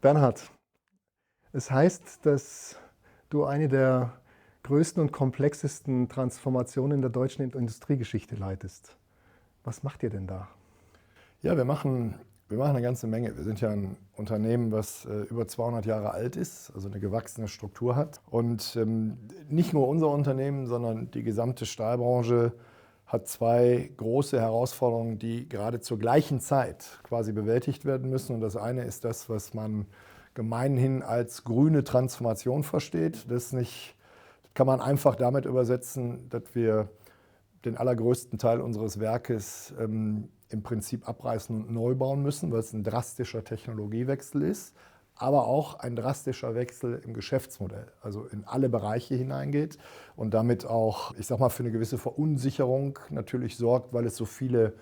Bernhard, es heißt, dass du eine der größten und komplexesten Transformationen der deutschen Industriegeschichte leitest. Was macht ihr denn da? Ja, wir machen eine ganze Menge. Wir sind ja ein Unternehmen, was über 200 Jahre alt ist, also eine gewachsene Struktur hat. Und nicht nur unser Unternehmen, sondern die gesamte Stahlbranche hat zwei große Herausforderungen, die gerade zur gleichen Zeit quasi bewältigt werden müssen. Und das eine ist das, was man gemeinhin als grüne Transformation versteht. Das kann man einfach damit übersetzen, dass wir den allergrößten Teil unseres Werkes im Prinzip abreißen und neu bauen müssen, weil es ein drastischer Technologiewechsel ist, aber auch ein drastischer Wechsel im Geschäftsmodell, also in alle Bereiche hineingeht und damit auch, ich sag mal, für eine gewisse Verunsicherung natürlich sorgt, weil es so viele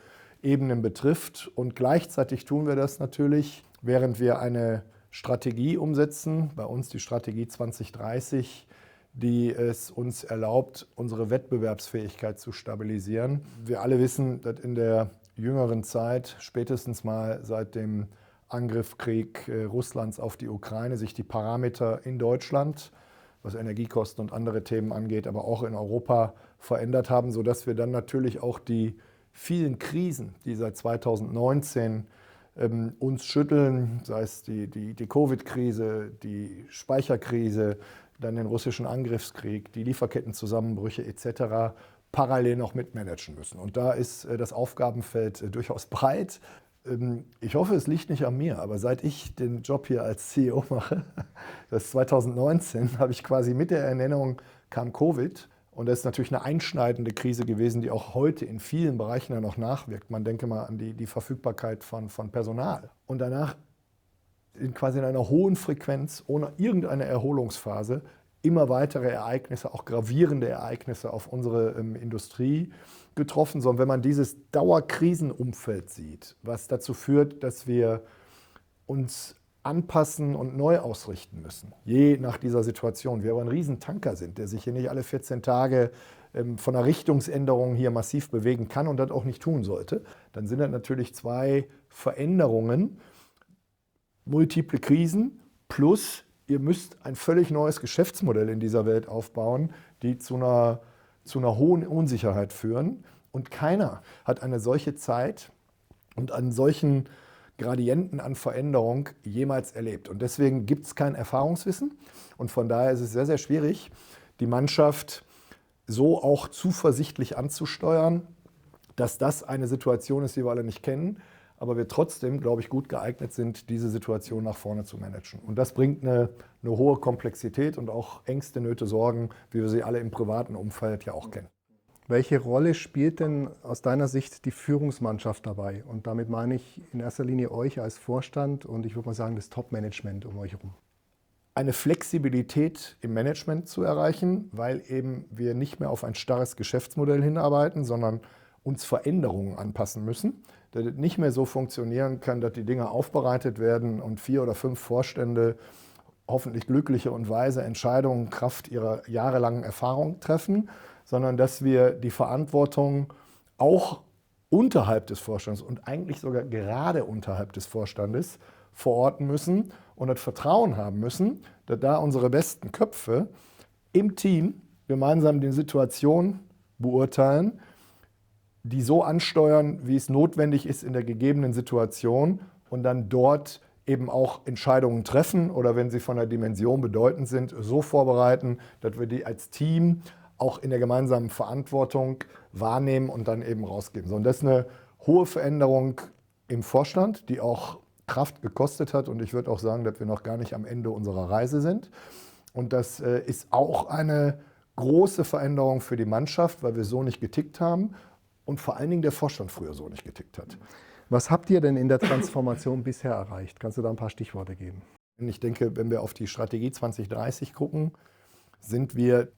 Ebenen betrifft. Und gleichzeitig tun wir das natürlich, während wir eine Strategie umsetzen, bei uns die Strategie 2030, die es uns erlaubt, unsere Wettbewerbsfähigkeit zu stabilisieren. Wir alle wissen, dass in der jüngeren Zeit, spätestens mal seit dem Angriffskrieg Russlands auf die Ukraine, sich die Parameter in Deutschland, was Energiekosten und andere Themen angeht, aber auch in Europa verändert haben, sodass wir dann natürlich auch die vielen Krisen, die seit 2019 uns schütteln, sei es die Covid-Krise, die Speicherkrise, dann den russischen Angriffskrieg, die Lieferkettenzusammenbrüche etc. parallel noch mitmanagen müssen. Und da ist das Aufgabenfeld durchaus breit. Ich hoffe, es liegt nicht an mir, aber seit ich den Job hier als CEO mache, das ist 2019, habe ich quasi mit der Ernennung kam Covid. Und das ist natürlich eine einschneidende Krise gewesen, die auch heute in vielen Bereichen ja noch nachwirkt. Man denke mal an die Verfügbarkeit von Personal. Und danach quasi in einer hohen Frequenz, ohne irgendeine Erholungsphase, immer weitere Ereignisse, auch gravierende Ereignisse auf unsere Industrie getroffen. Sondern wenn man dieses Dauerkrisenumfeld sieht, was dazu führt, dass wir uns anpassen und neu ausrichten müssen, je nach dieser Situation. Wir aber ein Riesentanker sind, der sich hier nicht alle 14 Tage von einer Richtungsänderung hier massiv bewegen kann und das auch nicht tun sollte, dann sind das natürlich zwei Veränderungen, multiple Krisen plus ihr müsst ein völlig neues Geschäftsmodell in dieser Welt aufbauen, die zu einer hohen Unsicherheit führen. Und keiner hat eine solche Zeit und einen solchen Gradienten an Veränderung jemals erlebt. Und deswegen gibt es kein Erfahrungswissen. Und von daher ist es sehr, sehr schwierig, die Mannschaft so auch zuversichtlich anzusteuern, dass das eine Situation ist, die wir alle nicht kennen, aber wir trotzdem, glaube ich, gut geeignet sind, diese Situation nach vorne zu managen. Und das bringt eine hohe Komplexität und auch Ängste, Nöte, Sorgen, wie wir sie alle im privaten Umfeld ja auch kennen. Welche Rolle spielt denn aus deiner Sicht die Führungsmannschaft dabei? Und damit meine ich in erster Linie euch als Vorstand und ich würde mal sagen das Top-Management um euch herum. Eine Flexibilität im Management zu erreichen, weil eben wir nicht mehr auf ein starres Geschäftsmodell hinarbeiten, sondern uns Veränderungen anpassen müssen, dass es nicht mehr so funktionieren kann, dass die Dinge aufbereitet werden und 4 oder 5 Vorstände hoffentlich glückliche und weise Entscheidungen Kraft ihrer jahrelangen Erfahrung treffen, sondern dass wir die Verantwortung auch unterhalb des Vorstands und eigentlich sogar gerade unterhalb des Vorstandes verorten müssen und das Vertrauen haben müssen, dass da unsere besten Köpfe im Team gemeinsam die Situation beurteilen, die so ansteuern, wie es notwendig ist in der gegebenen Situation und dann dort eben auch Entscheidungen treffen oder wenn sie von der Dimension bedeutend sind, so vorbereiten, dass wir die als Team auch in der gemeinsamen Verantwortung wahrnehmen und dann eben rausgeben. So, und das ist eine hohe Veränderung im Vorstand, die auch Kraft gekostet hat und ich würde auch sagen, dass wir noch gar nicht am Ende unserer Reise sind. Und das ist auch eine große Veränderung für die Mannschaft, weil wir so nicht getickt haben und vor allen Dingen der Vorstand früher so nicht getickt hat. Was habt ihr denn in der Transformation bisher erreicht? Kannst du da ein paar Stichworte geben? Ich denke, wenn wir auf die Strategie 2030 gucken, sind wir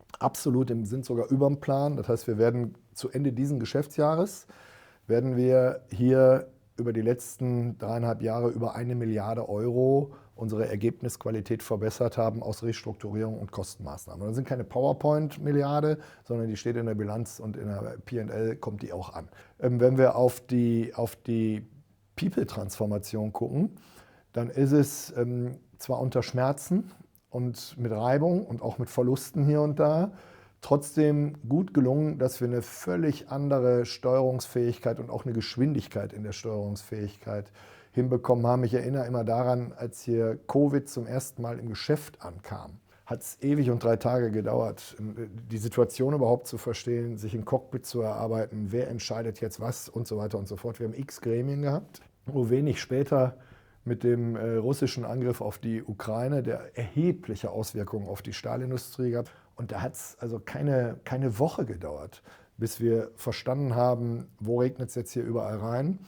sind sogar über dem Plan. Das heißt, wir werden zu Ende dieses Geschäftsjahres, werden wir hier über die letzten 3,5 Jahre über 1 Milliarde Euro unsere Ergebnisqualität verbessert haben aus Restrukturierung und Kostenmaßnahmen. Und das sind keine PowerPoint-Milliarde, sondern die steht in der Bilanz und in der P&L kommt die auch an. Wenn wir auf die People-Transformation gucken, dann ist es zwar unter Schmerzen und mit Reibung und auch mit Verlusten hier und da, trotzdem gut gelungen, dass wir eine völlig andere Steuerungsfähigkeit und auch eine Geschwindigkeit in der Steuerungsfähigkeit hinbekommen haben. Ich erinnere immer daran, als hier Covid zum ersten Mal im Geschäft ankam, hat es ewig und 3 Tage gedauert, die Situation überhaupt zu verstehen, sich im Cockpit zu erarbeiten, wer entscheidet jetzt was und so weiter und so fort. Wir haben x Gremien gehabt, wo wenig später mit dem russischen Angriff auf die Ukraine, der erhebliche Auswirkungen auf die Stahlindustrie gab. Und da hat es also keine Woche gedauert, bis wir verstanden haben, wo regnet es jetzt hier überall rein,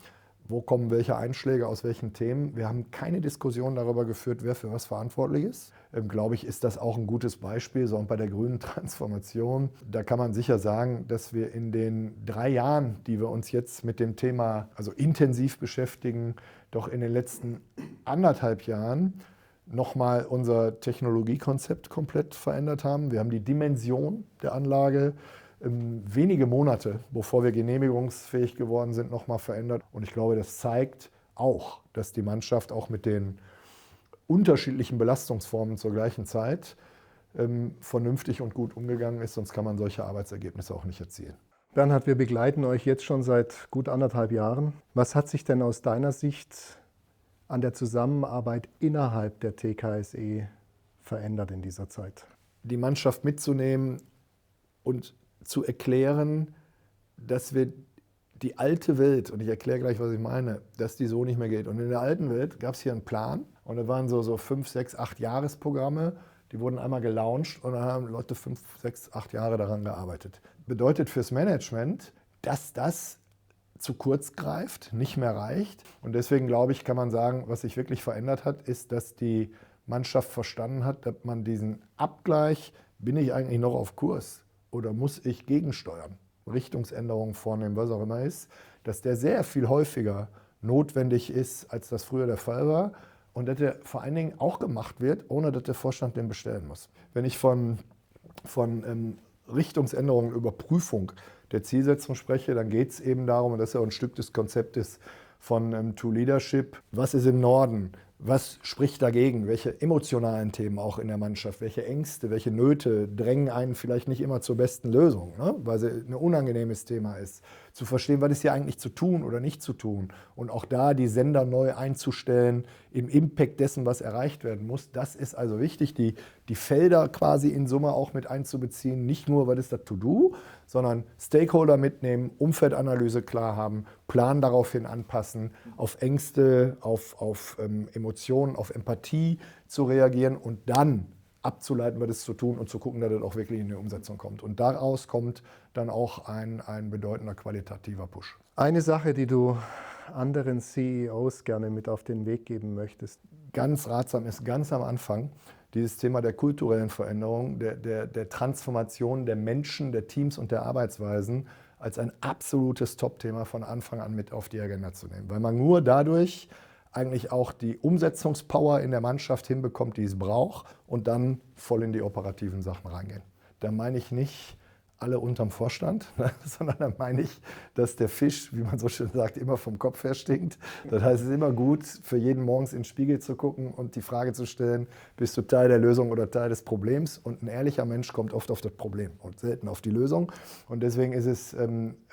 wo kommen welche Einschläge aus welchen Themen. Wir haben keine Diskussion darüber geführt, wer für was verantwortlich ist. Glaube ich, ist das auch ein gutes Beispiel, so und bei der grünen Transformation. Da kann man sicher sagen, dass wir in den 3 Jahren, die wir uns jetzt mit dem Thema also intensiv beschäftigen, doch in den letzten 1,5 Jahren nochmal unser Technologiekonzept komplett verändert haben. Wir haben die Dimension der Anlage wenige Monate, bevor wir genehmigungsfähig geworden sind, nochmal verändert. Und ich glaube, das zeigt auch, dass die Mannschaft auch mit den unterschiedlichen Belastungsformen zur gleichen Zeit vernünftig und gut umgegangen ist. Sonst kann man solche Arbeitsergebnisse auch nicht erzielen. Bernhard, wir begleiten euch jetzt schon seit gut 1,5 Jahren. Was hat sich denn aus deiner Sicht an der Zusammenarbeit innerhalb der TKSE verändert in dieser Zeit? Die Mannschaft mitzunehmen und zu erklären, dass wir die alte Welt, und ich erkläre gleich, was ich meine, dass die so nicht mehr geht. Und in der alten Welt gab es hier einen Plan und da waren so 5, 6, 8 Jahresprogramme, die wurden einmal gelauncht und dann haben Leute 5, 6, 8 Jahre daran gearbeitet. Bedeutet fürs Management, dass das zu kurz greift, nicht mehr reicht. Und deswegen glaube ich, kann man sagen, was sich wirklich verändert hat, ist, dass die Mannschaft verstanden hat, dass man diesen Abgleich, bin ich eigentlich noch auf Kurs oder muss ich gegensteuern, Richtungsänderungen vornehmen, was auch immer ist, dass der sehr viel häufiger notwendig ist, als das früher der Fall war und dass der vor allen Dingen auch gemacht wird, ohne dass der Vorstand den bestellen muss. Wenn ich von Richtungsänderungen, Überprüfung der Zielsetzung spreche, dann geht es eben darum, und das ist ja auch ein Stück des Konzeptes von To Leadership, was ist im Norden, was spricht dagegen, welche emotionalen Themen auch in der Mannschaft, welche Ängste, welche Nöte drängen einen vielleicht nicht immer zur besten Lösung, ne? Weil es ein unangenehmes Thema ist. Zu verstehen, was ist hier eigentlich zu tun oder nicht zu tun und auch da die Sender neu einzustellen im Impact dessen, was erreicht werden muss, das ist also wichtig, die Felder quasi in Summe auch mit einzubeziehen, nicht nur, was ist das To-Do, sondern Stakeholder mitnehmen, Umfeldanalyse klar haben, Plan daraufhin anpassen, auf Ängste, auf Emotionen, auf Empathie zu reagieren und dann abzuleiten, was es zu tun und zu gucken, dass das auch wirklich in die Umsetzung kommt. Und daraus kommt dann auch ein bedeutender qualitativer Push. Eine Sache, die du anderen CEOs gerne mit auf den Weg geben möchtest? Ganz ratsam ist ganz am Anfang dieses Thema der kulturellen Veränderung, der Transformation der Menschen, der Teams und der Arbeitsweisen als ein absolutes Top-Thema von Anfang an mit auf die Agenda zu nehmen. Weil man nur dadurch eigentlich auch die Umsetzungspower in der Mannschaft hinbekommt, die es braucht und dann voll in die operativen Sachen reingehen. Da meine ich nicht alle unterm Vorstand, sondern da meine ich, dass der Fisch, wie man so schön sagt, immer vom Kopf her stinkt. Das heißt, es ist immer gut, für jeden morgens in den Spiegel zu gucken und die Frage zu stellen, bist du Teil der Lösung oder Teil des Problems? Und ein ehrlicher Mensch kommt oft auf das Problem und selten auf die Lösung. Und deswegen ist es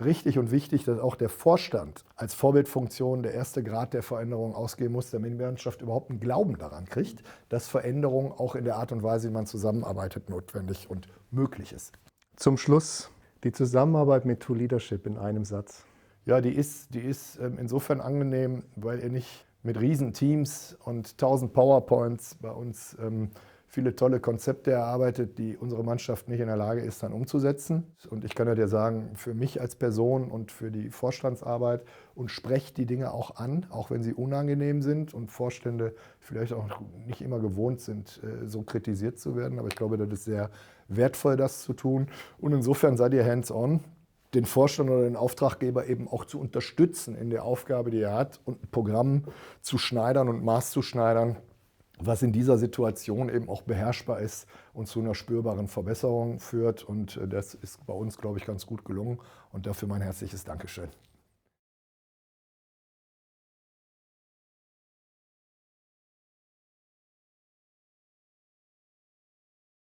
richtig und wichtig, dass auch der Vorstand als Vorbildfunktion der erste Grad der Veränderung ausgehen muss, damit die Mannschaft überhaupt einen Glauben daran kriegt, dass Veränderung auch in der Art und Weise, wie man zusammenarbeitet, notwendig und möglich ist. Zum Schluss die Zusammenarbeit mit To Leadership in einem Satz. Ja, die ist insofern angenehm, weil ihr nicht mit Riesenteams und 1000 PowerPoints bei uns viele tolle Konzepte erarbeitet, die unsere Mannschaft nicht in der Lage ist, dann umzusetzen. Und ich kann ja dir sagen, für mich als Person und für die Vorstandsarbeit und sprecht die Dinge auch an, auch wenn sie unangenehm sind und Vorstände vielleicht auch nicht immer gewohnt sind, so kritisiert zu werden. Aber ich glaube, das ist sehr wertvoll, das zu tun. Und insofern seid ihr hands-on, den Vorstand oder den Auftraggeber eben auch zu unterstützen in der Aufgabe, die er hat und ein Programm zu schneidern und maßzuschneidern, was in dieser Situation eben auch beherrschbar ist und zu einer spürbaren Verbesserung führt. Und das ist bei uns, glaube ich, ganz gut gelungen. Und dafür mein herzliches Dankeschön.